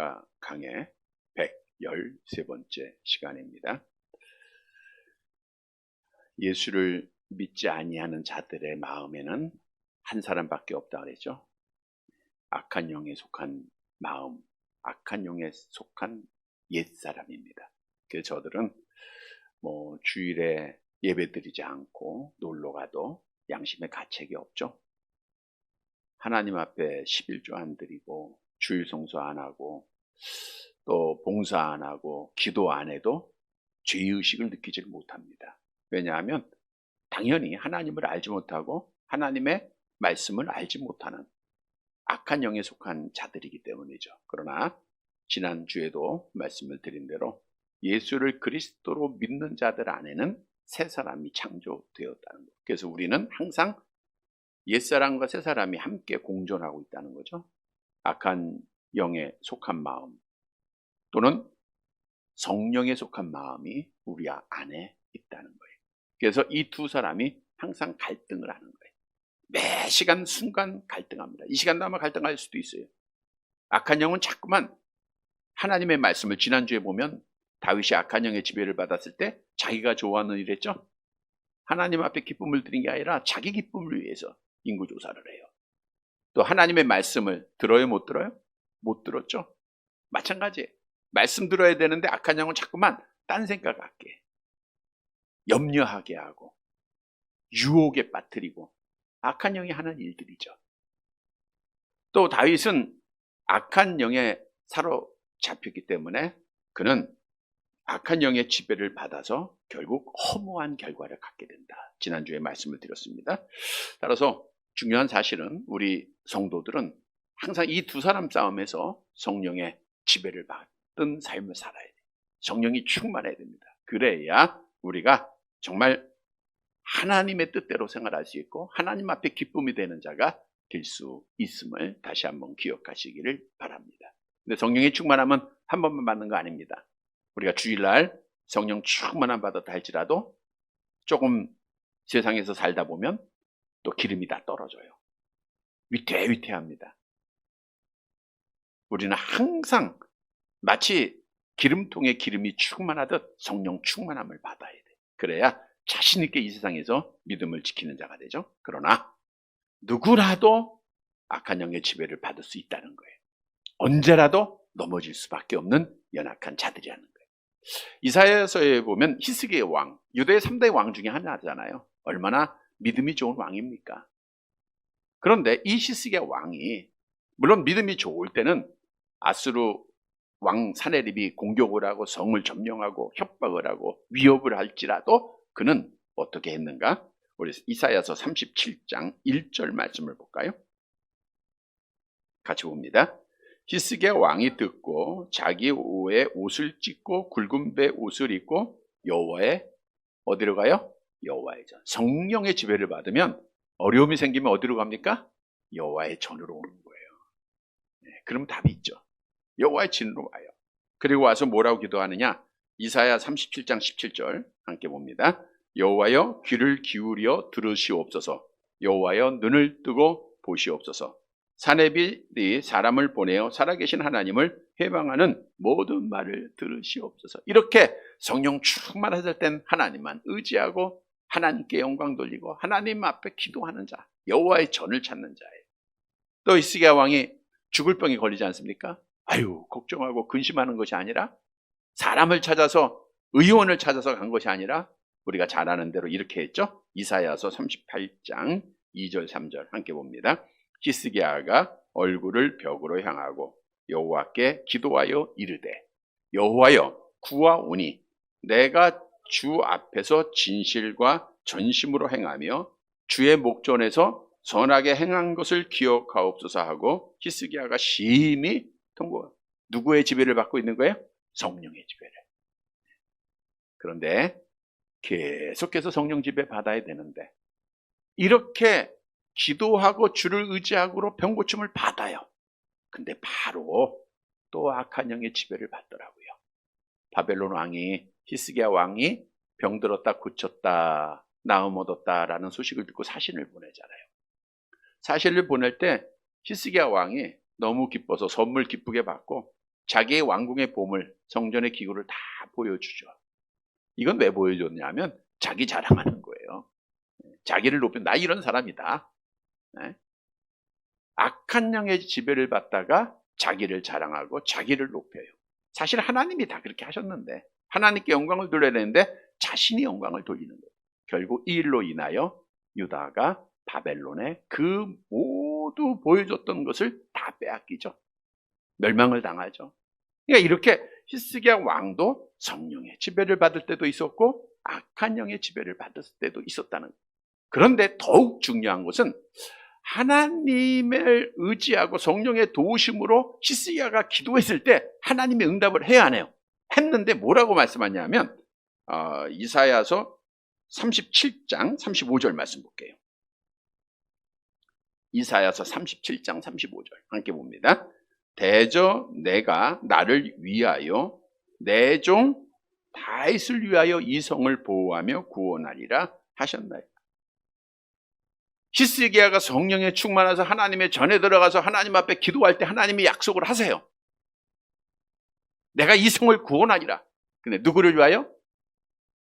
설교가 강의 113번째 시간입니다. 예수를 믿지 아니하는 자들의 마음에는 한 사람밖에 없다 그랬죠. 악한 영에 속한 마음, 악한 영에 속한 옛사람입니다. 그래서 저들은 주일에 예배드리지 않고 놀러가도 양심의 가책이 없죠. 하나님 앞에 11조 안 드리고 주일 성수 안 하고 또 봉사 안 하고 기도 안 해도 죄의식을 느끼질 못합니다. 왜냐하면 당연히 하나님을 알지 못하고 하나님의 말씀을 알지 못하는 악한 영에 속한 자들이기 때문이죠. 그러나 지난주에도 말씀을 드린 대로 예수를 그리스도로 믿는 자들 안에는 새 사람이 창조되었다는 것. 그래서 우리는 항상 옛사람과 새사람이 함께 공존하고 있다는 거죠. 악한 영에 속한 마음 또는 성령에 속한 마음이 우리 안에 있다는 거예요. 그래서 이 두 사람이 항상 갈등을 하는 거예요. 매 시간 순간 갈등합니다. 이 시간도 아마 갈등할 수도 있어요. 악한 영은 자꾸만 하나님의 말씀을 지난주에 보면 다윗이 악한 영의 지배를 받았을 때 자기가 좋아하는 일 했죠. 하나님 앞에 기쁨을 드린 게 아니라 자기 기쁨을 위해서 인구조사를 해요. 또 하나님의 말씀을 들어요? 못 들어요? 못 들었죠. 마찬가지예요. 말씀 들어야 되는데 악한 영은 자꾸만 딴 생각하게 염려하게 하고 유혹에 빠뜨리고 악한 영이 하는 일들이죠. 또 다윗은 악한 영에 사로잡혔기 때문에 그는 악한 영의 지배를 받아서 결국 허무한 결과를 갖게 된다. 지난주에 말씀을 드렸습니다. 따라서 중요한 사실은 우리 성도들은 항상 이 두 사람 싸움에서 성령의 지배를 받은 삶을 살아야 돼요. 성령이 충만해야 됩니다. 그래야 우리가 정말 하나님의 뜻대로 생활할 수 있고 하나님 앞에 기쁨이 되는 자가 될 수 있음을 다시 한번 기억하시기를 바랍니다. 근데 성령의 충만함은 한 번만 받는 거 아닙니다. 우리가 주일날 성령 충만함 받았다 할지라도 조금 세상에서 살다 보면 또 기름이 다 떨어져요. 위태위태합니다. 우리는 항상 마치 기름통에 기름이 충만하듯 성령 충만함을 받아야 돼. 그래야 자신 있게 이 세상에서 믿음을 지키는 자가 되죠. 그러나 누구라도 악한 영의 지배를 받을 수 있다는 거예요. 언제라도 넘어질 수밖에 없는 연약한 자들이라는 거예요. 이사야서에 보면 히스기야의 왕, 유대의 3대 왕 중에 하나잖아요. 얼마나 믿음이 좋은 왕입니까? 그런데 이 히스기야 왕이 물론 믿음이 좋을 때는 아수르 왕 사네립이 공격을 하고 성을 점령하고 협박을 하고 위협을 할지라도 그는 어떻게 했는가? 우리 이사야서 37장 1절 말씀을 볼까요? 같이 봅니다. 히스기야 왕이 듣고 자기 옷에 옷을 찢고 굵은 배 옷을 입고 여호와의 어디로 가요? 여호와의 전. 성령의 지배를 받으면 어려움이 생기면 어디로 갑니까? 여호와의 전으로 오는 거예요. 그럼 답이 있죠. 여호와의 진으로 와요. 그리고 와서 뭐라고 기도하느냐? 이사야 37장 17절 함께 봅니다. 여호와여 귀를 기울여 들으시옵소서. 여호와여 눈을 뜨고 보시옵소서. 사네빌이 사람을 보내어 살아계신 하나님을 해방하는 모든 말을 들으시옵소서. 이렇게 성령 충만하실 땐 하나님만 의지하고 하나님께 영광 돌리고 하나님 앞에 기도하는 자, 여호와의 전을 찾는 자예요. 또 히스기야 왕이 죽을 병에 걸리지 않습니까? 아유, 걱정하고 근심하는 것이 아니라 사람을 찾아서 의원을 찾아서 간 것이 아니라 우리가 잘 아는 대로 이렇게 했죠. 이사야서 38장 2절 3절 함께 봅니다. 히스기야가 얼굴을 벽으로 향하고 여호와께 기도하여 이르되 여호와여 구하오니 내가 주 앞에서 진실과 전심으로 행하며 주의 목전에서 선하게 행한 것을 기억하옵소서 하고 히스기야가 심히 통곡. 누구의 지배를 받고 있는 거예요? 성령의 지배를. 그런데 계속해서 성령 지배 받아야 되는데 이렇게 기도하고 주를 의지하고 병고침을 받아요. 근데 바로 또 악한 영의 지배를 받더라고요. 바벨론 왕이 히스기야 왕이 병들었다 고쳤다 나음 얻었다라는 소식을 듣고 사신을 보내잖아요. 사신을 보낼 때 히스기야 왕이 너무 기뻐서 선물 기쁘게 받고 자기의 왕궁의 보물, 성전의 기구를 다 보여주죠. 이건 왜 보여줬냐면 자기 자랑하는 거예요. 자기를 높여, 나 이런 사람이다. 네? 악한 영의 지배를 받다가 자기를 자랑하고 자기를 높여요. 사실 하나님이 다 그렇게 하셨는데, 하나님께 영광을 돌려야 되는데 자신이 영광을 돌리는 거예요. 결국 이 일로 인하여 유다가 바벨론에 그 모두 보여줬던 것을 다 빼앗기죠. 멸망을 당하죠. 그러니까 이렇게 히스기야 왕도 성령의 지배를 받을 때도 있었고 악한 영의 지배를 받을 때도 있었다는 거예요. 그런데 더욱 중요한 것은 하나님을 의지하고 성령의 도우심으로 히스기야가 기도했을 때 하나님의 응답을 해야 하네요. 했는데 뭐라고 말씀하냐면 이사야서 37장 35절 말씀 볼게요. 이사야서 37장 35절 함께 봅니다. 대저 내가 나를 위하여 내 종 다윗을 위하여 이 성을 보호하며 구원하리라 하셨나요? 히스기야가 성령에 충만해서 하나님의 전에 들어가서 하나님 앞에 기도할 때 하나님이 약속을 하세요. 내가 이 성을 구원하리라. 근데 누구를 위하여?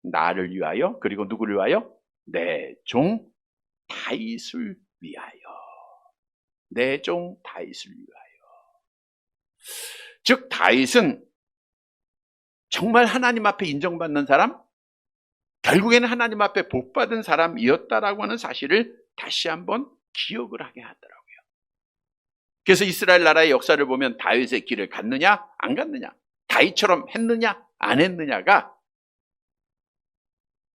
나를 위하여. 그리고 누구를 위하여? 내 종 다윗을 위하여. 내 종 다윗을 위하여. 즉 다윗은 정말 하나님 앞에 인정받는 사람, 결국에는 하나님 앞에 복받은 사람이었다라고 하는 사실을 다시 한번 기억을 하게 하더라고요. 그래서 이스라엘 나라의 역사를 보면 다윗의 길을 갔느냐 안 갔느냐, 다윗처럼 했느냐 안 했느냐가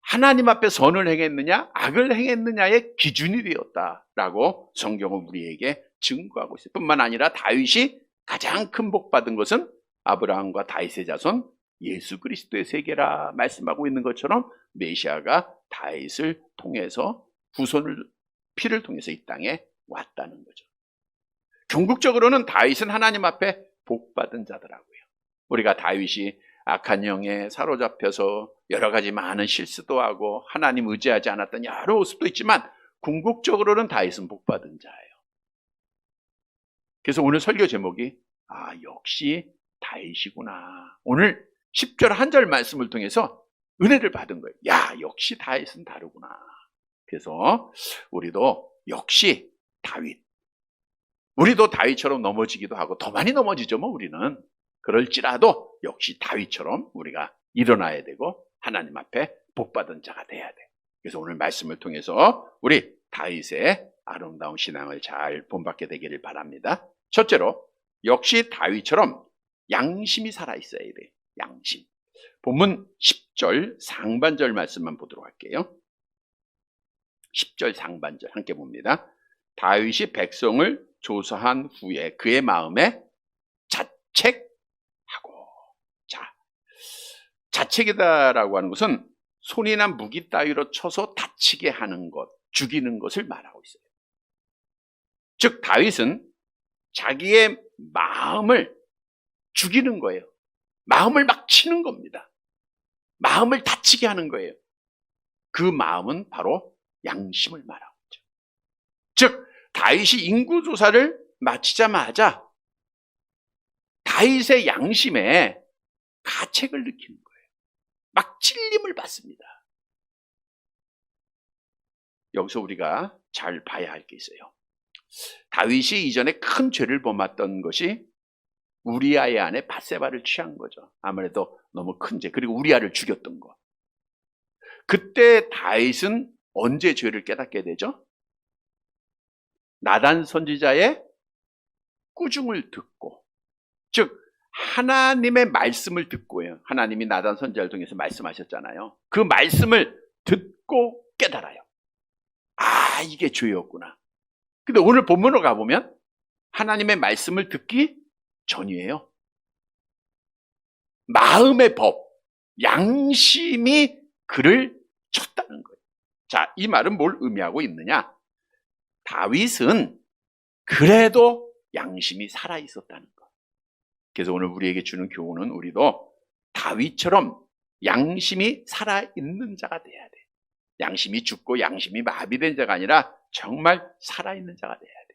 하나님 앞에 선을 행했느냐 악을 행했느냐의 기준이 되었다라고 성경은 우리에게 증거하고 있어요. 뿐만 아니라 다윗이 가장 큰 복 받은 것은 아브라함과 다윗의 자손 예수 그리스도의 세계라 말씀하고 있는 것처럼 메시아가 다윗을 통해서 후손을 피를 통해서 이 땅에 왔다는 거죠. 궁극적으로는 다윗은 하나님 앞에 복 받은 자더라고요. 우리가 다윗이 악한 영에 사로잡혀서 여러 가지 많은 실수도 하고 하나님 의지하지 않았던 여러 모습도 있지만 궁극적으로는 다윗은 복 받은 자예요. 그래서 오늘 설교 제목이 역시 다윗이구나. 오늘 10절 한 절 말씀을 통해서 은혜를 받은 거예요. 역시 다윗은 다르구나. 그래서 우리도 역시 다윗. 우리도 다윗처럼 넘어지기도 하고 더 많이 넘어지죠 뭐 우리는. 그럴지라도 역시 다윗처럼 우리가 일어나야 되고 하나님 앞에 복받은 자가 돼야 돼. 그래서 오늘 말씀을 통해서 우리 다윗의 아름다운 신앙을 잘 본받게 되기를 바랍니다. 첫째로 역시 다윗처럼 양심이 살아있어야 돼. 양심. 본문 10절 상반절 말씀만 보도록 할게요. 10절 상반절 함께 봅니다. 다윗이 백성을 조사한 후에 그의 마음에 자책하고. 자, 자책이다라고 하는 것은 손이나 무기 따위로 쳐서 다치게 하는 것, 죽이는 것을 말하고 있어요. 즉 다윗은 자기의 마음을 죽이는 거예요. 마음을 막 치는 겁니다. 마음을 다치게 하는 거예요. 그 마음은 바로 양심을 말하고 있죠. 즉 다윗이 인구조사를 마치자마자 다윗의 양심에 가책을 느끼는 거예요. 막 찔림을 받습니다. 여기서 우리가 잘 봐야 할 게 있어요. 다윗이 이전에 큰 죄를 범했던 것이 우리아의 아내 밧세바를 취한 거죠. 아무래도 너무 큰 죄, 그리고 우리아를 죽였던 거. 그때 다윗은 언제 죄를 깨닫게 되죠? 나단 선지자의 꾸중을 듣고, 즉 하나님의 말씀을 듣고요. 하나님이 나단 선지자를 통해서 말씀하셨잖아요. 그 말씀을 듣고 깨달아요. 이게 죄였구나. 근데 오늘 본문으로 가보면 하나님의 말씀을 듣기 전이에요. 마음의 법, 양심이 그를 쳤다는 거예요. 자, 이 말은 뭘 의미하고 있느냐? 다윗은 그래도 양심이 살아있었다는 것. 그래서 오늘 우리에게 주는 교훈은 우리도 다윗처럼 양심이 살아있는 자가 돼야 돼. 양심이 죽고 양심이 마비된 자가 아니라 정말 살아있는 자가 돼야 돼.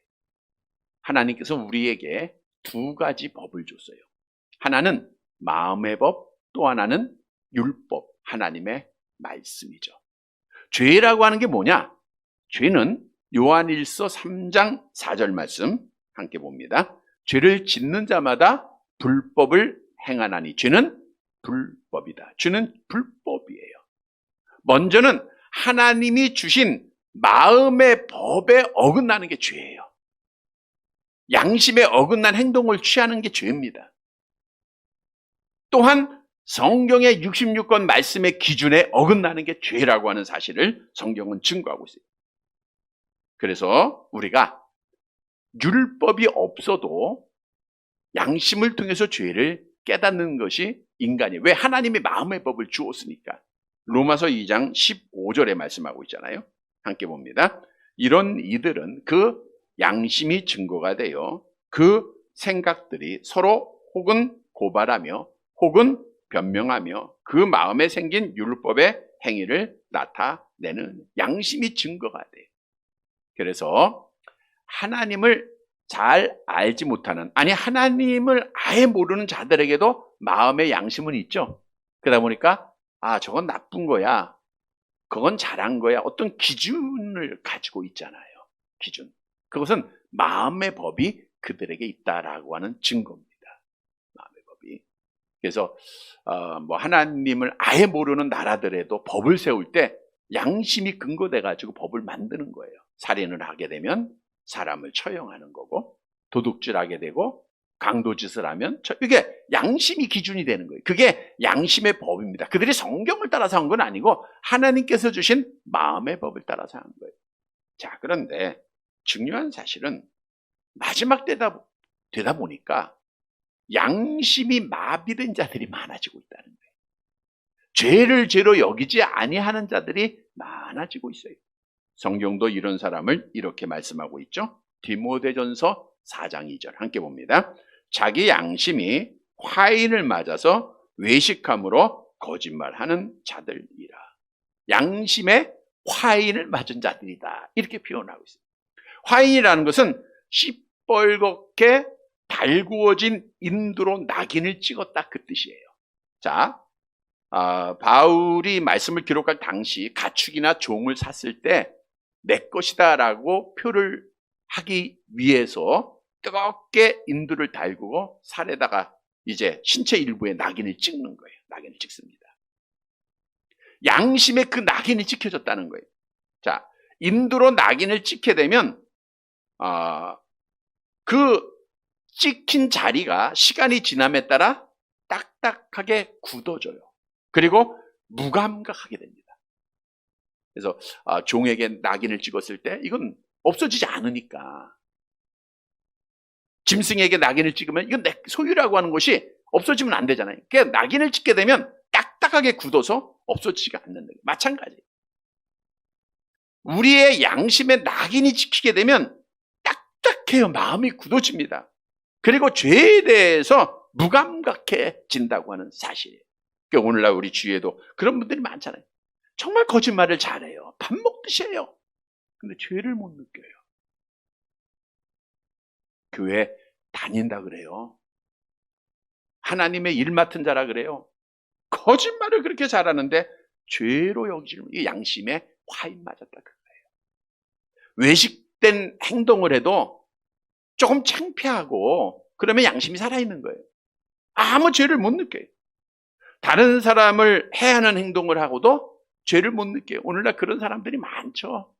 하나님께서 우리에게 두 가지 법을 줬어요. 하나는 마음의 법, 또 하나는 율법, 하나님의 말씀이죠. 죄라고 하는 게 뭐냐? 죄는 요한일서 3장 4절 말씀 함께 봅니다. 죄를 짓는 자마다 불법을 행하나니 죄는 불법이다. 죄는 불법이에요. 먼저는 하나님이 주신 마음의 법에 어긋나는 게 죄예요. 양심에 어긋난 행동을 취하는 게 죄입니다. 또한 성경의 66권 말씀의 기준에 어긋나는 게 죄라고 하는 사실을 성경은 증거하고 있어요. 그래서 우리가 율법이 없어도 양심을 통해서 죄를 깨닫는 것이 인간이에요. 왜? 하나님이 마음의 법을 주었으니까. 로마서 2장 15절에 말씀하고 있잖아요. 함께 봅니다. 이런 이들은 그 양심이 증거가 되어 그 생각들이 서로 혹은 고발하며 혹은 변명하며 그 마음에 생긴 율법의 행위를 나타내는 양심이 증거가 돼요. 그래서 하나님을 잘 알지 못하는, 아니 하나님을 아예 모르는 자들에게도 마음의 양심은 있죠. 그러다 보니까 저건 나쁜 거야, 그건 잘한 거야, 어떤 기준을 가지고 있잖아요. 기준. 그것은 마음의 법이 그들에게 있다라고 하는 증거입니다. 마음의 법이. 그래서 하나님을 아예 모르는 나라들에도 법을 세울 때 양심이 근거돼 가지고 법을 만드는 거예요. 살인을 하게 되면 사람을 처형하는 거고, 도둑질하게 되고 강도짓을 하면 이게 양심이 기준이 되는 거예요. 그게 양심의 법입니다. 그들이 성경을 따라서 한 건 아니고 하나님께서 주신 마음의 법을 따라서 한 거예요. 자, 그런데 중요한 사실은 마지막 되다 보니까 양심이 마비된 자들이 많아지고 있다는 거예요. 죄를 죄로 여기지 아니하는 자들이 많아지고 있어요. 성경도 이런 사람을 이렇게 말씀하고 있죠. 디모데전서 4장 2절 함께 봅니다. 자기 양심이 화인을 맞아서 외식함으로 거짓말하는 자들이라. 양심에 화인을 맞은 자들이다, 이렇게 표현하고 있어요. 화인이라는 것은 시뻘겋게 달구어진 인두로 낙인을 찍었다, 그 뜻이에요. 자, 바울이 말씀을 기록할 당시 가축이나 종을 샀을 때 내 것이다 라고 표를 하기 위해서 뜨겁게 인두를 달구고 살에다가 이제 신체 일부에 낙인을 찍는 거예요. 낙인을 찍습니다. 양심에 그 낙인이 찍혀졌다는 거예요. 자, 인두로 낙인을 찍게 되면 그 찍힌 자리가 시간이 지남에 따라 딱딱하게 굳어져요. 그리고 무감각하게 됩니다. 그래서 종에게 낙인을 찍었을 때 이건 없어지지 않으니까, 짐승에게 낙인을 찍으면 이건 내 소유라고 하는 것이 없어지면 안 되잖아요. 그러니까 낙인을 찍게 되면 딱딱하게 굳어서 없어지지가 않는 거예요. 마찬가지예요. 우리의 양심에 낙인이 찍히게 되면 딱딱해요. 마음이 굳어집니다. 그리고 죄에 대해서 무감각해진다고 하는 사실이에요. 그러니까 오늘날 우리 주위에도 그런 분들이 많잖아요. 정말 거짓말을 잘해요. 밥 먹듯이 해요. 근데 죄를 못 느껴요. 교회 다닌다 그래요. 하나님의 일 맡은 자라 그래요. 거짓말을 그렇게 잘하는데 죄로 여기지는, 이 양심에 화인 맞았다 그거예요. 외식된 행동을 해도 조금 창피하고 그러면 양심이 살아있는 거예요. 아무 죄를 못 느껴요. 다른 사람을 해하는 행동을 하고도 죄를 못 느껴요. 오늘날 그런 사람들이 많죠.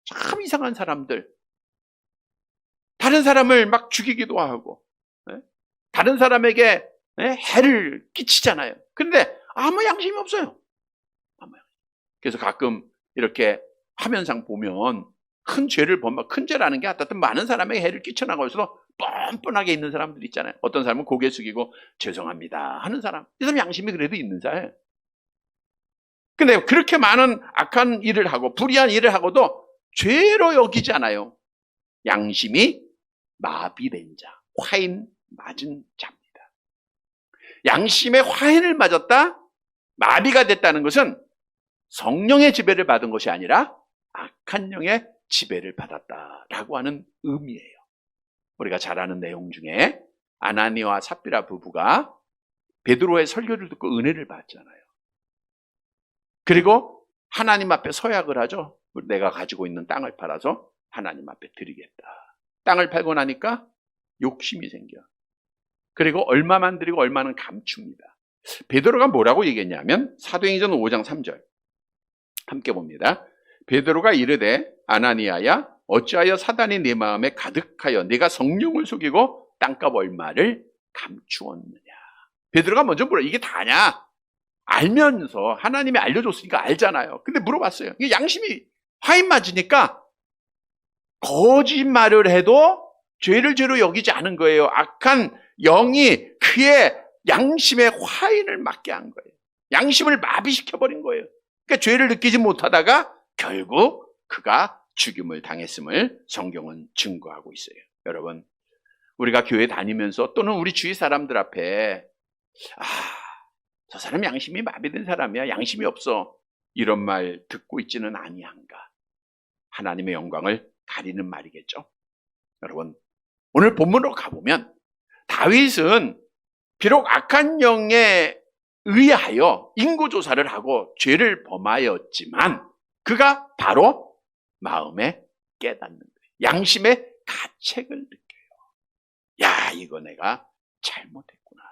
참 이상한 사람들. 다른 사람을 막 죽이기도 하고, 다른 사람에게 해를 끼치잖아요. 그런데 아무 양심이 없어요. 그래서 가끔 이렇게 화면상 보면 큰 죄를 범하고, 큰 죄라는 게 어쨌든 많은 사람에게 해를 끼쳐나가고 있어서 뻔뻔하게 있는 사람들 있잖아요. 어떤 사람은 고개 숙이고 죄송합니다 하는 사람, 이 사람 양심이 그래도 있는 자예요. 근데 그렇게 많은 악한 일을 하고 불의한 일을 하고도 죄로 여기지 않아요. 양심이 마비된 자, 화인 맞은 자입니다. 양심에 화인을 맞았다, 마비가 됐다는 것은 성령의 지배를 받은 것이 아니라 악한 영의 지배를 받았다라고 하는 의미예요. 우리가 잘 아는 내용 중에 아나니와 삽비라 부부가 베드로의 설교를 듣고 은혜를 받잖아요. 그리고 하나님 앞에 서약을 하죠. 내가 가지고 있는 땅을 팔아서 하나님 앞에 드리겠다. 땅을 팔고 나니까 욕심이 생겨. 그리고 얼마만 드리고 얼마는 감춥니다. 베드로가 뭐라고 얘기했냐면 사도행전 5장 3절 함께 봅니다. 베드로가 이르되 아나니아야 어찌하여 사단이 네 마음에 가득하여 네가 성령을 속이고 땅값 얼마를 감추었느냐. 베드로가 먼저 물어. 이게 다냐? 알면서 하나님이 알려줬으니까 알잖아요. 근데 물어봤어요. 이게 양심이 화인 맞으니까 거짓말을 해도 죄를 죄로 여기지 않은 거예요. 악한 영이 그의 양심의 화인을 맞게 한 거예요. 양심을 마비시켜버린 거예요. 그러니까 죄를 느끼지 못하다가 결국 그가 죽임을 당했음을 성경은 증거하고 있어요. 여러분, 우리가 교회 다니면서 또는 우리 주위 사람들 앞에 저 사람 양심이 마비된 사람이야. 양심이 없어. 이런 말 듣고 있지는 아니한가. 하나님의 영광을 가리는 말이겠죠. 여러분, 오늘 본문으로 가보면 다윗은 비록 악한 영에 의하여 인구조사를 하고 죄를 범하였지만 그가 바로 마음에 깨닫는 거예요. 양심의 가책을 느껴요. 야, 이거 내가 잘못했구나.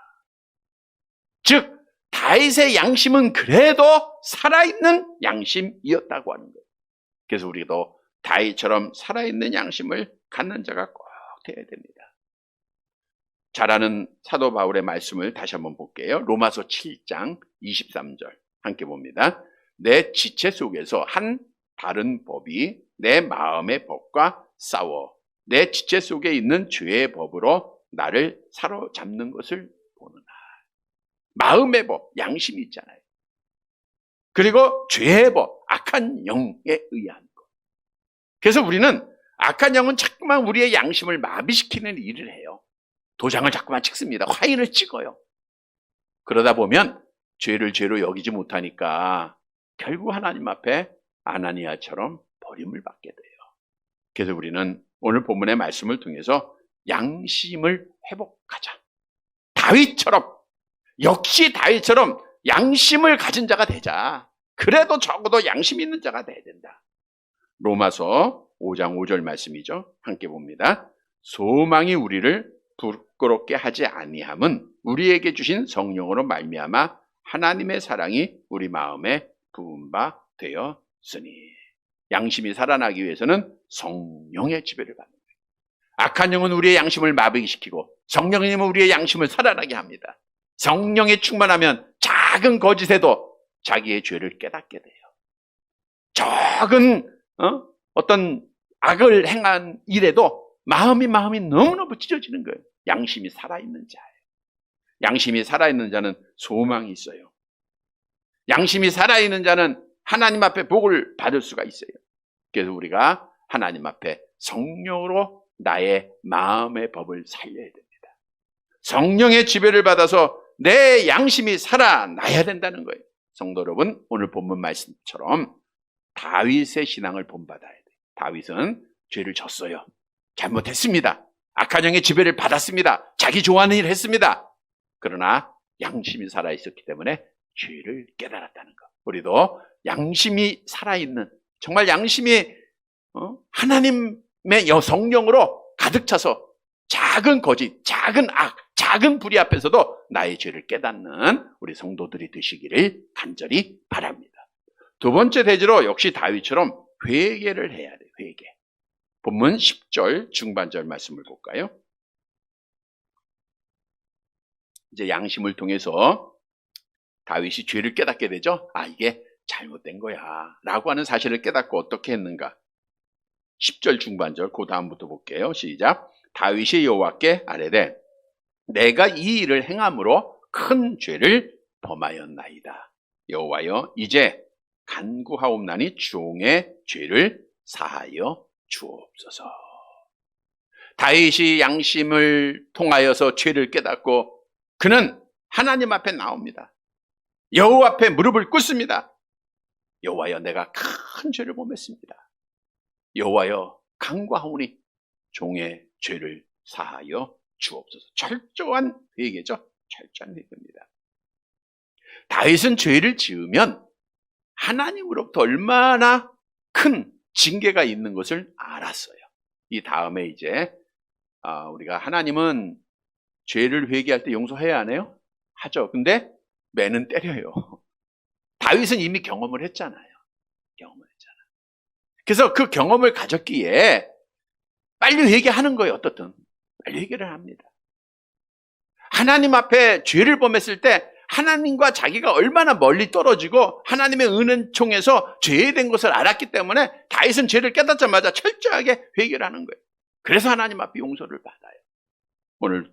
즉 다윗의 양심은 그래도 살아있는 양심이었다고 하는 거예요. 그래서 우리도 다윗처럼 살아있는 양심을 갖는 자가 꼭 되어야 됩니다. 잘 아는 사도 바울의 말씀을 다시 한번 볼게요. 로마서 7장 23절 함께 봅니다. 내 지체 속에서 한 다른 법이 내 마음의 법과 싸워 내 지체 속에 있는 죄의 법으로 나를 사로잡는 것을 보느나. 마음의 법, 양심이 있잖아요. 그리고 죄의 법, 악한 영에 의한 것. 그래서 우리는 악한 영은 자꾸만 우리의 양심을 마비시키는 일을 해요. 도장을 자꾸만 찍습니다. 화인을 찍어요. 그러다 보면 죄를 죄로 여기지 못하니까 결국 하나님 앞에 아나니아처럼 버림을 받게 돼요. 그래서 우리는 오늘 본문의 말씀을 통해서 양심을 회복하자. 역시 다윗처럼 양심을 가진 자가 되자. 그래도 적어도 양심 있는 자가 돼야 된다. 로마서 5장 5절 말씀이죠. 함께 봅니다. 소망이 우리를 부끄럽게 하지 아니함은 우리에게 주신 성령으로 말미암아 하나님의 사랑이 우리 마음에 부은 바 되었으니. 양심이 살아나기 위해서는 성령의 지배를 받는 거예요. 악한 영은 우리의 양심을 마비시키고 성령님은 우리의 양심을 살아나게 합니다. 성령에 충만하면 작은 거짓에도 자기의 죄를 깨닫게 돼요. 적은 어떤 악을 행한 일에도 마음이 너무너무 찢어지는 거예요. 양심이 살아있는 자예요. 양심이 살아있는 자는 소망이 있어요. 양심이 살아있는 자는 하나님 앞에 복을 받을 수가 있어요. 그래서 우리가 하나님 앞에 성령으로 나의 마음의 법을 살려야 됩니다. 성령의 지배를 받아서 내 양심이 살아나야 된다는 거예요. 성도 여러분, 오늘 본문 말씀처럼 다윗의 신앙을 본받아야 돼요. 다윗은 죄를 졌어요. 잘못했습니다. 악한 영의 지배를 받았습니다. 자기 좋아하는 일을 했습니다. 그러나 양심이 살아있었기 때문에 죄를 깨달았다는 것. 우리도 양심이 살아있는, 정말 양심이 하나님의 성령으로 가득 차서 작은 거짓, 작은 악, 작은 불의 앞에서도 나의 죄를 깨닫는 우리 성도들이 되시기를 간절히 바랍니다. 두 번째 대지로 역시 다윗처럼 회개를 해야 돼요. 회개. 본문 10절 중반절 말씀을 볼까요? 이제 양심을 통해서 다윗이 죄를 깨닫게 되죠. 이게 잘못된 거야 라고 하는 사실을 깨닫고 어떻게 했는가. 10절 중반절 그 다음부터 볼게요. 시작. 다윗이 여호와께 아뢰되 내가 이 일을 행함으로 큰 죄를 범하였나이다. 여호와여 이제 간구하옵나니 종의 죄를 사하여 주옵소서. 다윗이 양심을 통하여서 죄를 깨닫고 그는 하나님 앞에 나옵니다. 여호와 앞에 무릎을 꿇습니다. 여호와여 내가 큰 죄를 범했습니다. 여호와여 간구하오니 종의 죄를 사하여 주옵소서. 철저한 회개죠. 철저한 회개입니다. 다윗은 죄를 지으면 하나님으로부터 얼마나 큰 징계가 있는 것을 알았어요. 이 다음에 이제 우리가 하나님은 죄를 회개할 때 용서해야 하네요? 하죠. 근데 매는 때려요. 다윗은 이미 경험을 했잖아요. 그래서 그 경험을 가졌기에 빨리 회개하는 거예요. 어떻든 빨리 회개를 합니다. 하나님 앞에 죄를 범했을 때 하나님과 자기가 얼마나 멀리 떨어지고 하나님의 은총에서 죄된 것을 알았기 때문에 다윗은 죄를 깨닫자마자 철저하게 회개를 하는 거예요. 그래서 하나님 앞에 용서를 받아요. 오늘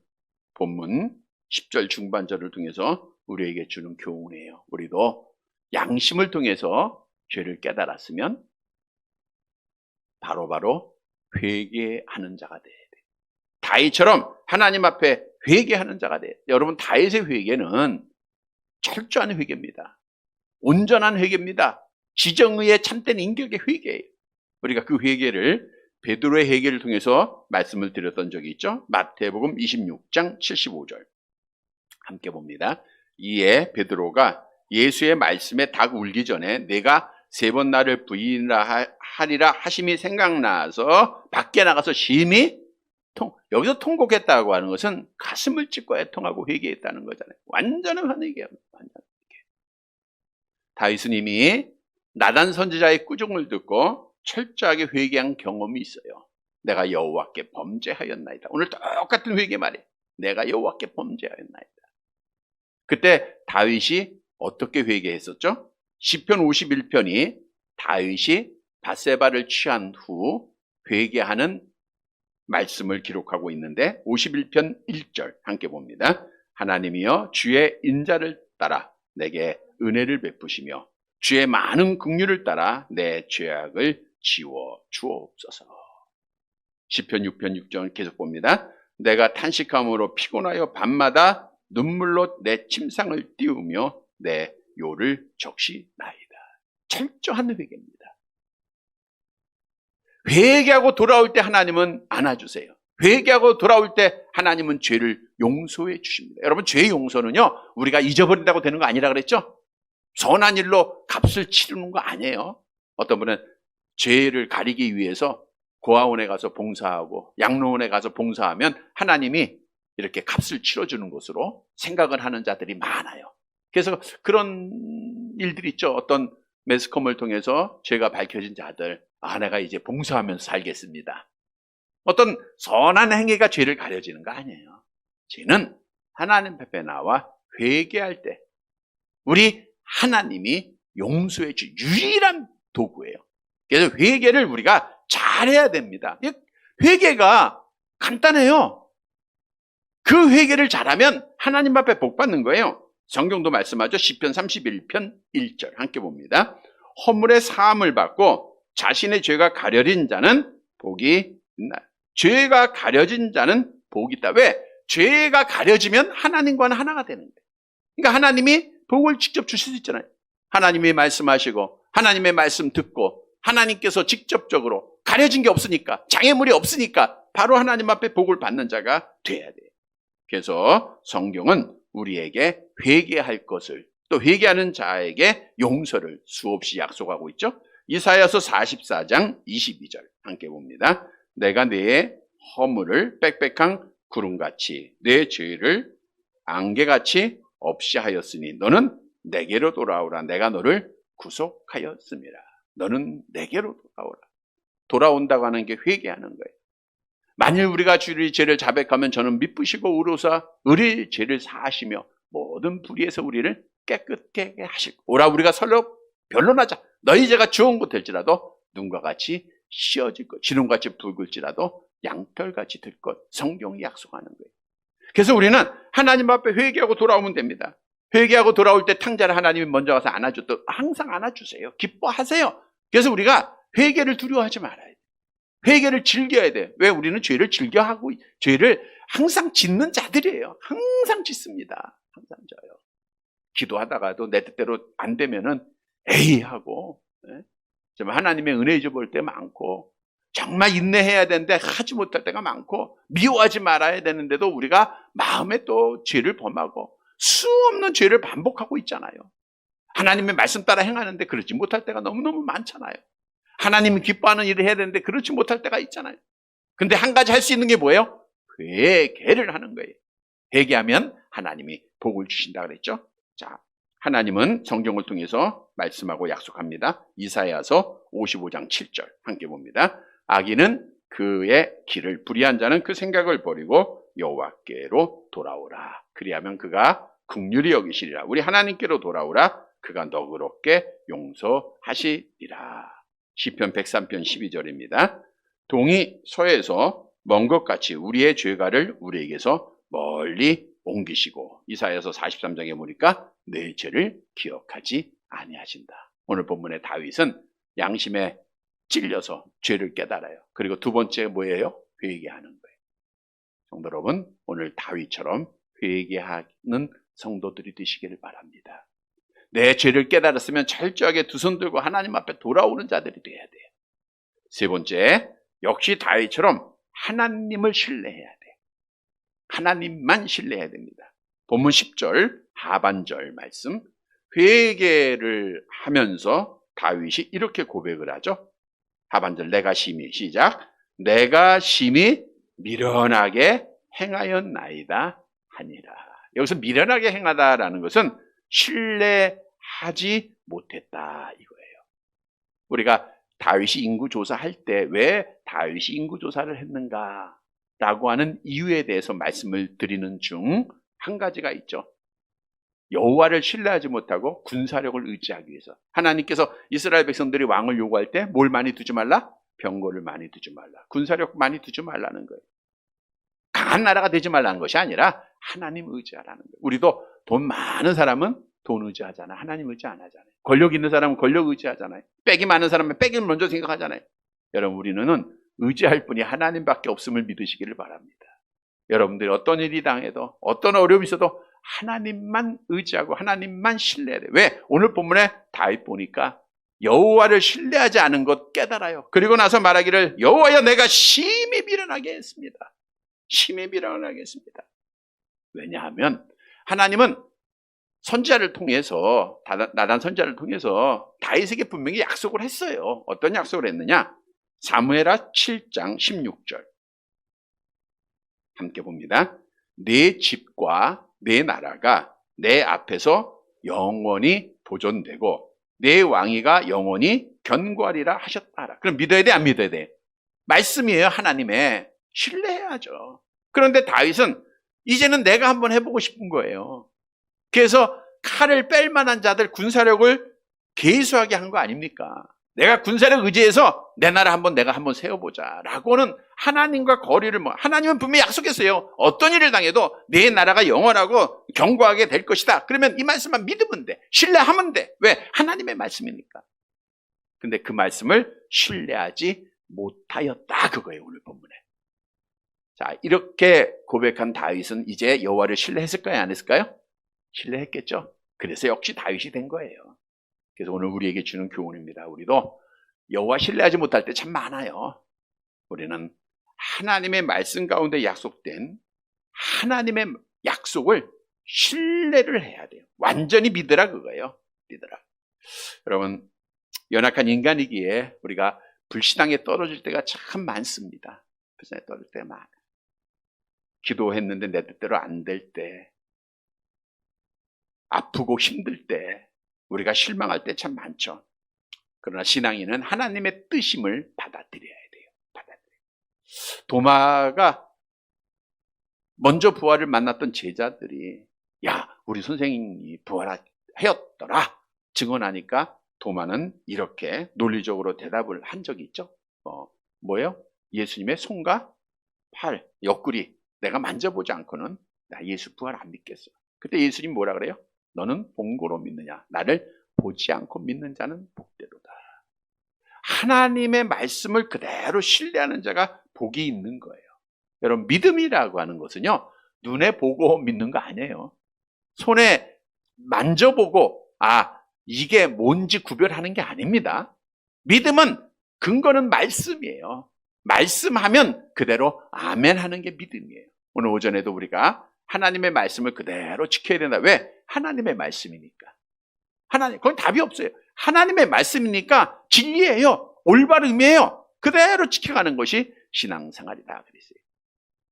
본문 10절 중반절을 통해서 우리에게 주는 교훈이에요. 우리도 양심을 통해서 죄를 깨달았으면 바로바로 회개하는 자가 돼야 돼요. 다윗처럼 하나님 앞에 회개하는 자가 돼요. 여러분, 다윗의 회개는 철저한 회개입니다. 온전한 회개입니다. 지정의의 참된 인격의 회개예요. 우리가 그 회개를 베드로의 회개를 통해서 말씀을 드렸던 적이 있죠. 마태복음 26장 75절 함께 봅니다. 이에 베드로가 예수의 말씀에 닭 울기 전에 내가 3번 나를 부인하리라 하심이 생각나서 밖에 나가서 심히 여기서 통곡했다고 하는 것은 가슴을 찢고 애통하고 회개했다는 거잖아요. 완전한 회개예요. 다윗은 이미 나단 선지자의 꾸중을 듣고 철저하게 회개한 경험이 있어요. 내가 여호와께 범죄하였나이다. 오늘 똑같은 회개 말이에요. 내가 여호와께 범죄하였나이다. 그때 다윗이 어떻게 회개했었죠? 시편 51편이 다윗이 밧세바를 취한 후 회개하는 말씀을 기록하고 있는데 51편 1절 함께 봅니다. 하나님이여 주의 인자를 따라 내게 은혜를 베푸시며 주의 많은 긍휼을 따라 내 죄악을 지워 주옵소서. 시편 6편 6절 계속 봅니다. 내가 탄식함으로 피곤하여 밤마다 눈물로 내 침상을 띄우며 내 요를 적시나이다. 철저한 회개입니다. 회개하고 돌아올 때 하나님은 안아주세요. 회개하고 돌아올 때 하나님은 죄를 용서해 주십니다. 여러분, 죄 용서는요, 우리가 잊어버린다고 되는 거 아니라 그랬죠? 선한 일로 값을 치르는 거 아니에요. 어떤 분은 죄를 가리기 위해서 고아원에 가서 봉사하고 양로원에 가서 봉사하면 하나님이 이렇게 값을 치러주는 것으로 생각을 하는 자들이 많아요. 그래서 그런 일들이 있죠. 어떤 매스컴을 통해서 죄가 밝혀진 자들, 내가 이제 봉사하면서 살겠습니다. 어떤 선한 행위가 죄를 가려지는 거 아니에요. 죄는 하나님 앞에 나와 회개할 때 우리 하나님이 용서해 줄 유일한 도구예요. 그래서 회개를 우리가 잘해야 됩니다. 회개가 간단해요. 그 회개를 잘하면 하나님 앞에 복 받는 거예요. 성경도 말씀하죠. 시편 31편 1절 함께 봅니다. 허물의 사함을 받고 자신의 죄가 가려진 자는 복이 있나요? 죄가 가려진 자는 복이 있다. 왜? 죄가 가려지면 하나님과는 하나가 되는 거예요. 그러니까 하나님이 복을 직접 주실 수 있잖아요. 하나님이 말씀하시고 하나님의 말씀 듣고 하나님께서 직접적으로 가려진 게 없으니까, 장애물이 없으니까 바로 하나님 앞에 복을 받는 자가 돼야 돼요. 그래서 성경은 우리에게 회개할 것을, 또 회개하는 자에게 용서를 수없이 약속하고 있죠. 이사야서 44장 22절 함께 봅니다. 내가 네 허물을 빽빽한 구름같이 네 죄를 안개같이 없이 하였으니 너는 내게로 돌아오라. 내가 너를 구속하였습니다. 너는 내게로 돌아오라. 돌아온다고 하는 게 회개하는 거예요. 만일 우리가 주의 죄를 자백하면 저는 미쁘시고 의로사 의리 죄를 사하시며 모든 불의에서 우리를 깨끗게 하실. 오라 우리가 서로 변론하자. 너희 죄가 좋은 것 될지라도 눈과 같이 씌어질 것, 지름같이 붉을지라도 양털같이 될 것. 성경이 약속하는 거예요. 그래서 우리는 하나님 앞에 회개하고 돌아오면 됩니다. 회개하고 돌아올 때 탕자를 하나님이 먼저 가서 안아줬도 항상 안아주세요. 기뻐하세요. 그래서 우리가 회개를 두려워하지 말아야 돼요. 회개를 즐겨야 돼요. 왜? 우리는 죄를 즐겨하고 죄를 항상 짓는 자들이에요. 항상 짓습니다. 항상 져요. 기도하다가도 내 뜻대로 안 되면은 에이 하고, 정말 하나님의 은혜 잊어볼 때 많고, 정말 인내해야 되는데 하지 못할 때가 많고, 미워하지 말아야 되는데도 우리가 마음에 또 죄를 범하고, 수 없는 죄를 반복하고 있잖아요. 하나님의 말씀 따라 행하는데 그렇지 못할 때가 너무너무 많잖아요. 하나님이 기뻐하는 일을 해야 되는데 그렇지 못할 때가 있잖아요. 근데 한 가지 할 수 있는 게 뭐예요? 회개를 하는 거예요. 회개하면 하나님이 복을 주신다 그랬죠. 자, 하나님은 성경을 통해서 말씀하고 약속합니다. 이사야서 55장 7절 함께 봅니다. 악인은 그의 길을 불의한 자는 그 생각을 버리고 여호와께로 돌아오라. 그리하면 그가 긍휼히 여기시리라. 우리 하나님께로 돌아오라. 그가 너그럽게 용서하시리라. 시편 103편 12절입니다. 동이 서에서 먼 것 같이 우리의 죄가를 우리에게서 멀리 옮기시고, 이사야서 43장에 보니까 내 죄를 기억하지 아니하신다. 오늘 본문의 다윗은 양심에 찔려서 죄를 깨달아요. 그리고 두 번째 뭐예요? 회개하는 거예요. 성도 여러분, 오늘 다윗처럼 회개하는 성도들이 되시기를 바랍니다. 내 죄를 깨달았으면 철저하게 두 손 들고 하나님 앞에 돌아오는 자들이 돼야 돼요. 세 번째, 역시 다윗처럼 하나님을 신뢰해야 돼요. 하나님만 신뢰해야 됩니다. 본문 10절 하반절 말씀, 회개를 하면서 다윗이 이렇게 고백을 하죠. 하반절 내가 심히 시작, 내가 심히 미련하게 행하였나이다 하니라. 여기서 미련하게 행하다라는 것은 신뢰하지 못했다 이거예요. 우리가 다윗이 인구조사할 때 왜 다윗이 인구조사를 했는가 라고 하는 이유에 대해서 말씀을 드리는 중 한 가지가 있죠. 여호와를 신뢰하지 못하고 군사력을 의지하기 위해서 하나님께서 이스라엘 백성들이 왕을 요구할 때 뭘 많이 두지 말라? 병거를 많이 두지 말라. 군사력 많이 두지 말라는 거예요. 강한 나라가 되지 말라는 것이 아니라 하나님 의지하라는 거예요. 우리도 돈 많은 사람은 돈 의지하잖아요. 하나님 의지 안 하잖아요. 권력 있는 사람은 권력 의지하잖아요. 빽이 많은 사람은 빽을 먼저 생각하잖아요. 여러분, 우리는 의지할 분이 하나님밖에 없음을 믿으시기를 바랍니다. 여러분들이 어떤 일이 당해도 어떤 어려움이 있어도 하나님만 의지하고 하나님만 신뢰해야 돼요. 왜? 오늘 본문에 다윗 보니까 여호와를 신뢰하지 않은 것 깨달아요. 그리고 나서 말하기를 여호와여 내가 심히 미련하게 했습니다. 심히 미련하게 했습니다. 왜냐하면 하나님은 선지자를 통해서 나단 선지자를 통해서 다윗에게 분명히 약속을 했어요. 어떤 약속을 했느냐? 사무엘하 7장 16절 함께 봅니다. 내 집과 내 나라가 내 앞에서 영원히 보존되고 내 왕위가 영원히 견고하리라 하셨다. 그럼 믿어야 돼, 안 믿어야 돼? 말씀이에요. 하나님의. 신뢰해야죠. 그런데 다윗은 이제는 내가 한번 해보고 싶은 거예요. 그래서 칼을 뺄 만한 자들 군사력을 계수하게 한 거 아닙니까? 내가 군사력 의지해서 내 나라 내가 한번 세워보자 라고는 하나님과 거리를 하나님은 분명히 약속했어요. 어떤 일을 당해도 내 나라가 영원하고 견고하게 될 것이다. 그러면 이 말씀만 믿으면 돼. 신뢰하면 돼. 왜? 하나님의 말씀이니까. 근데 그 말씀을 신뢰하지 못하였다 그거예요. 오늘 본문에. 자, 이렇게 고백한 다윗은 이제 여호와를 신뢰했을까요? 안 했을까요? 신뢰했겠죠. 그래서 역시 다윗이 된 거예요. 그래서 오늘 우리에게 주는 교훈입니다. 우리도 여호와 신뢰하지 못할 때 참 많아요. 우리는 하나님의 말씀 가운데 약속된 하나님의 약속을 신뢰를 해야 돼요. 완전히 믿으라 그거예요. 믿으라. 여러분, 연약한 인간이기에 우리가 불신앙에 떨어질 때가 참 많습니다. 불신앙에 떨어질 때가 많아요. 기도했는데 내 뜻대로 안 될 때, 아프고 힘들 때, 우리가 실망할 때 참 많죠. 그러나 신앙인은 하나님의 뜻임을 받아들여야 돼요. 도마가 먼저 부활을 만났던 제자들이 야, 우리 선생님이 부활하였더라 증언하니까 도마는 이렇게 논리적으로 대답을 한 적이 있죠. 뭐예요? 예수님의 손과 팔, 옆구리 내가 만져보지 않고는 나 예수 부활 안 믿겠어. 그때 예수님 뭐라 그래요? 너는 본고로 믿느냐? 나를 보지 않고 믿는 자는 복되도다. 하나님의 말씀을 그대로 신뢰하는 자가 복이 있는 거예요. 여러분, 믿음이라고 하는 것은요, 눈에 보고 믿는 거 아니에요. 손에 만져보고 이게 뭔지 구별하는 게 아닙니다. 믿음은 근거는 말씀이에요. 말씀하면 그대로 아멘 하는 게 믿음이에요. 오늘 오전에도 우리가 하나님의 말씀을 그대로 지켜야 된다. 왜? 하나님의 말씀이니까. 그건 답이 없어요. 하나님의 말씀이니까 진리예요. 올바름이에요. 그대로 지켜가는 것이 신앙생활이다 그랬어요.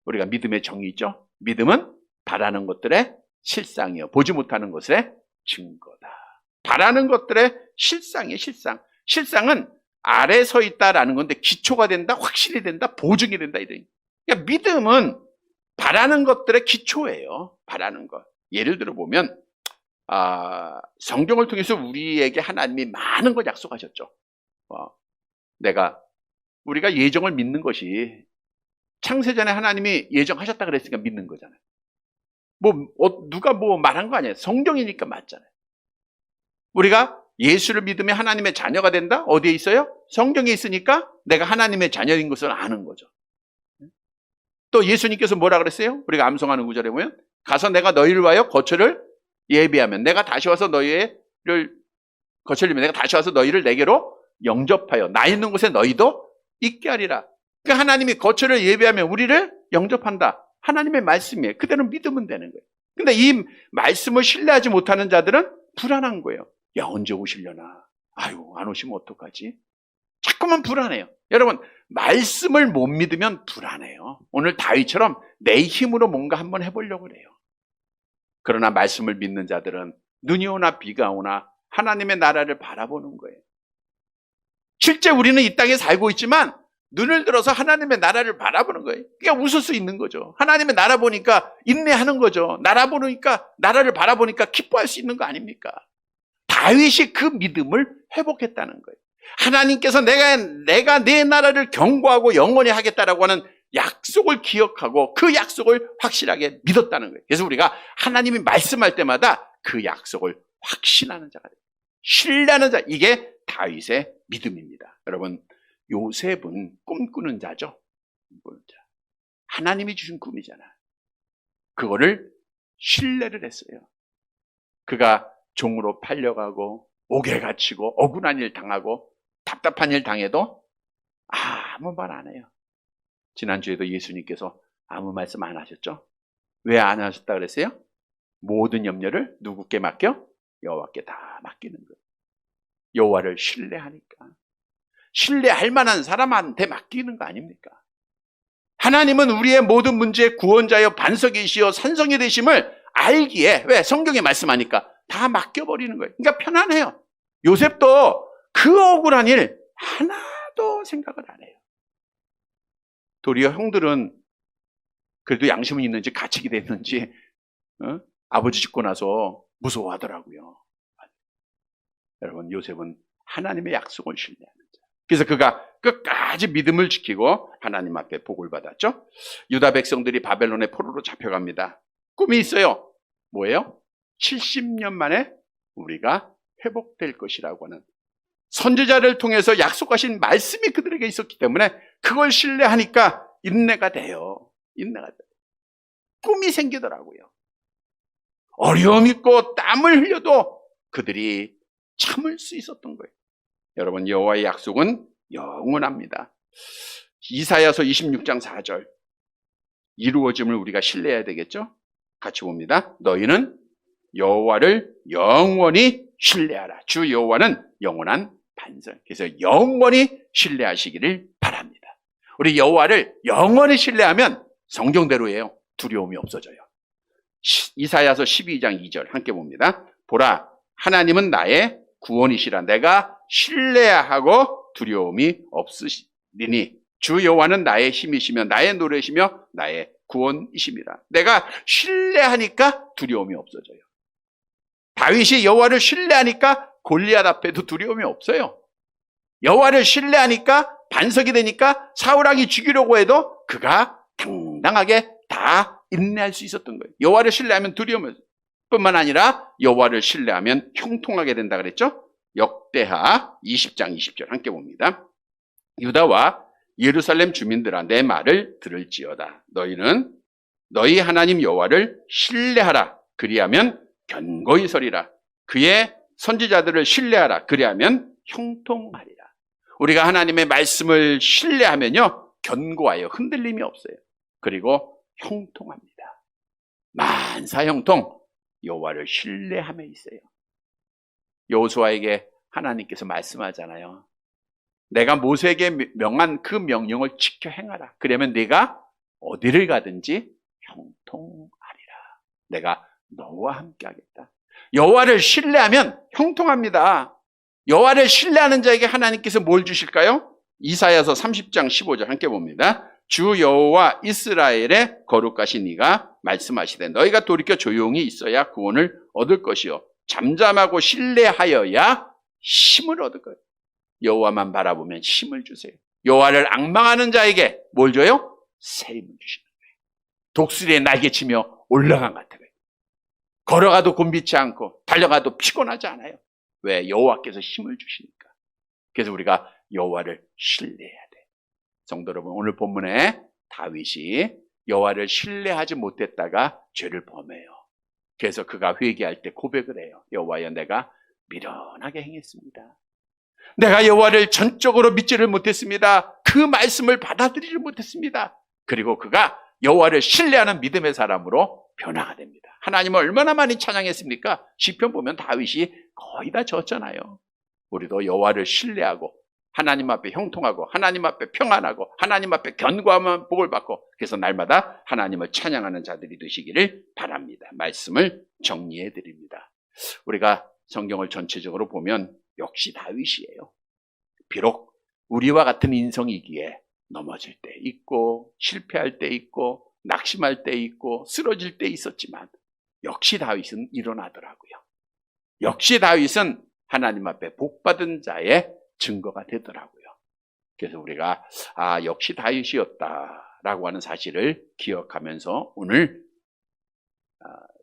우리가 믿음의 정의 있죠? 믿음은 바라는 것들의 실상이요, 보지 못하는 것의 증거다. 바라는 것들의 실상이에요. 실상은 아래 서 있다라는 건데 기초가 된다, 확실히 된다, 보증이 된다. 그러니까 믿음은 바라는 것들의 기초예요. 바라는 것. 예를 들어 보면 성경을 통해서 우리에게 하나님이 많은 걸 약속하셨죠. 우리가 예정을 믿는 것이 창세전에 하나님이 예정하셨다 그랬으니까 믿는 거잖아요. 누가 말한 거 아니에요. 성경이니까 맞잖아요. 우리가 예수를 믿으면 하나님의 자녀가 된다? 어디에 있어요? 성경에 있으니까 내가 하나님의 자녀인 것을 아는 거죠. 또 예수님께서 뭐라 그랬어요? 우리가 암송하는 구절에 보면 가서 내가 너희를 위하여 거처를 예비하면 내가 다시 와서 너희를 거처를 내가 다시 와서 너희를 내게로 영접하여 나 있는 곳에 너희도 있게 하리라. 그러니까 하나님이 거처를 예비하면 우리를 영접한다. 하나님의 말씀이에요. 그대로 믿으면 되는 거예요. 근데 이 말씀을 신뢰하지 못하는 자들은 불안한 거예요. 야, 언제 오시려나? 아유, 안 오시면 어떡하지? 자꾸만 불안해요. 여러분, 말씀을 못 믿으면 불안해요. 오늘 다윗처럼 내 힘으로 뭔가 한번 해보려고 그래요. 그러나 말씀을 믿는 자들은 눈이 오나 비가 오나 하나님의 나라를 바라보는 거예요. 실제 우리는 이 땅에 살고 있지만 눈을 들어서 하나님의 나라를 바라보는 거예요. 그러니까 웃을 수 있는 거죠. 하나님의 나라 보니까 인내하는 거죠. 나라를 바라보니까 기뻐할 수 있는 거 아닙니까? 다윗이 그 믿음을 회복했다는 거예요. 하나님께서 내가 내 나라를 경고하고 영원히 하겠다라고 하는 약속을 기억하고 그 약속을 확실하게 믿었다는 거예요. 그래서 우리가 하나님이 말씀할 때마다 그 약속을 확신하는 자가 돼요. 신뢰하는 자, 이게 다윗의 믿음입니다. 여러분, 요셉은 꿈꾸는 자죠. 하나님이 주신 꿈이잖아. 그거를 신뢰를 했어요. 그가 종으로 팔려가고 옥에 갇히고 억울한 일 당하고 답답한 일 당해도 아무 말 안 해요. 지난주에도 예수님께서 아무 말씀 안 하셨죠? 왜 안 하셨다 그랬어요? 모든 염려를 누구께 맡겨? 여호와께 다 맡기는 거예요. 여호와를 신뢰하니까. 신뢰할 만한 사람한테 맡기는 거 아닙니까? 하나님은 우리의 모든 문제의 구원자여 반석이시여 산성이 되심을 알기에, 왜? 성경에 말씀하니까 다 맡겨버리는 거예요. 그러니까 편안해요. 요셉도 그 억울한 일 하나도 생각을 안 해요. 도리어 형들은 그래도 양심은 있는지 가책이 됐는지 아버지 죽고 나서 무서워하더라고요. 여러분, 요셉은 하나님의 약속을 신뢰하는 자. 그래서 그가 끝까지 믿음을 지키고 하나님 앞에 복을 받았죠. 유다 백성들이 바벨론의 포로로 잡혀갑니다. 꿈이 있어요. 뭐예요? 70년 만에 우리가 회복될 것이라고 하는 선지자를 통해서 약속하신 말씀이 그들에게 있었기 때문에 그걸 신뢰하니까 인내가 돼요. 꿈이 생기더라고요. 어려움 있고 땀을 흘려도 그들이 참을 수 있었던 거예요. 여러분, 여호와의 약속은 영원합니다. 이사야서 26장 4절 이루어짐을 우리가 신뢰해야 되겠죠? 같이 봅니다. 너희는 여호와를 영원히 신뢰하라. 주 여호와는 영원한 반석. 그래서 영원히 신뢰하시기를 바랍니다. 우리 여호와를 영원히 신뢰하면 성경대로예요. 두려움이 없어져요. 이사야서 12장 2절 함께 봅니다. 보라, 하나님은 나의 구원이시라. 내가 신뢰하고 두려움이 없으시리니 주 여호와는 나의 힘이시며 나의 노래시며 나의 구원이십니다. 내가 신뢰하니까 두려움이 없어져요. 다윗이 여호와를 신뢰하니까 골리앗 앞에도 두려움이 없어요. 여호와를 신뢰하니까 반석이 되니까 사울왕이 죽이려고 해도 그가 당당하게 다 인내할 수 있었던 거예요. 여호와를 신뢰하면 두려움이 뿐만 아니라 여호와를 신뢰하면 형통하게 된다 그랬죠? 역대하 20장 20절 함께 봅니다. 유다와 예루살렘 주민들아, 내 말을 들을지어다. 너희는 너희 하나님 여호와를 신뢰하라. 그리하면 견고히 서리라. 그의 선지자들을 신뢰하라. 그리하면 형통하리라. 우리가 하나님의 말씀을 신뢰하면요, 견고하여 흔들림이 없어요. 그리고 형통합니다. 만사 형통, 여호와를 신뢰함에 있어요. 여호수아에게 하나님께서 말씀하잖아요. 내가 모세에게 명한 그 명령을 지켜 행하라. 그러면 네가 어디를 가든지 형통하리라. 내가 너와 함께 하겠다. 여호와를 신뢰하면 형통합니다. 여호와를 신뢰하는 자에게 하나님께서 뭘 주실까요? 이사야서 30장 15절 함께 봅니다. 주 여호와 이스라엘의 거룩하신 이가 말씀하시되 너희가 돌이켜 조용히 있어야 구원을 얻을 것이요 잠잠하고 신뢰하여야 힘을 얻을 거예요. 여호와만 바라보면 힘을 주세요. 여호와를 앙망하는 자에게 뭘 줘요? 새 힘을 주시는 거예요. 독수리의 날개치며 올라간 같아요. 걸어가도 곤비치 않고 달려가도 피곤하지 않아요. 왜? 여호와께서 힘을 주시니까. 그래서 우리가 여호와를 신뢰해야 돼. 성도 여러분, 오늘 본문에 다윗이 여호와를 신뢰하지 못했다가 죄를 범해요. 그래서 그가 회개할 때 고백을 해요. 여호와여, 내가 미련하게 행했습니다. 내가 여호와를 전적으로 믿지를 못했습니다. 그 말씀을 받아들이지 못했습니다. 그리고 그가 여호와를 신뢰하는 믿음의 사람으로 변화가 됩니다. 하나님을 얼마나 많이 찬양했습니까? 시편 보면 다윗이 거의 다 졌잖아요. 우리도 여호와를 신뢰하고 하나님 앞에 형통하고 하나님 앞에 평안하고 하나님 앞에 견고하면 복을 받고, 그래서 날마다 하나님을 찬양하는 자들이 되시기를 바랍니다. 말씀을 정리해 드립니다. 우리가 성경을 전체적으로 보면 역시 다윗이에요. 비록 우리와 같은 인성이기에 넘어질 때 있고 실패할 때 있고 낙심할 때 있고 쓰러질 때 있었지만 역시 다윗은 일어나더라고요. 역시 다윗은 하나님 앞에 복받은 자의 증거가 되더라고요. 그래서 우리가 역시 다윗이었다라고 하는 사실을 기억하면서 오늘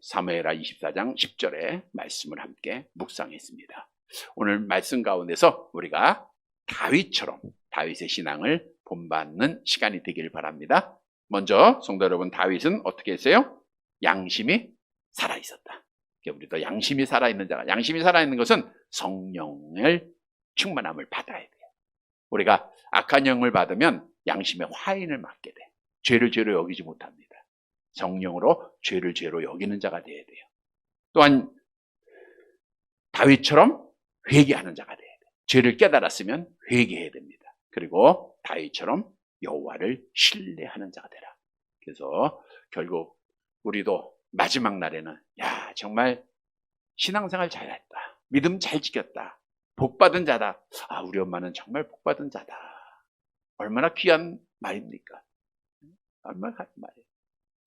사무엘하 24장 10절의 말씀을 함께 묵상했습니다. 오늘 말씀 가운데서 우리가 다윗처럼 다윗의 신앙을 본받는 시간이 되기를 바랍니다. 먼저 성도 여러분, 다윗은 어떻게 했어요? 양심이 살아있었다. 우리도 양심이 살아있는 자가, 양심이 살아있는 것은 성령을 충만함을 받아야 돼요. 우리가 악한 영을 받으면 양심의 화인을 맞게 돼. 죄를 죄로 여기지 못합니다. 성령으로 죄를 죄로 여기는 자가 되어야 돼요. 또한 다윗처럼 회개하는 자가 돼야 돼요. 죄를 깨달았으면 회개해야 됩니다. 그리고 다윗처럼 여호와를 신뢰하는 자가 되라. 그래서 결국 우리도 마지막 날에는 정말 신앙생활 잘했다, 믿음 잘 지켰다, 복받은 자다. 우리 엄마는 정말 복받은 자다. 얼마나 귀한 말입니까? 얼마나 귀한 말이에요.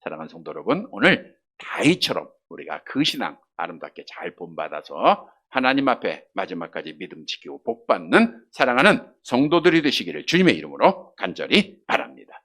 사랑하는 성도 여러분, 오늘 다윗처럼 우리가 그 신앙 아름답게 잘 본받아서 하나님 앞에 마지막까지 믿음 지키고 복받는 사랑하는 성도들이 되시기를 주님의 이름으로 간절히 바랍니다.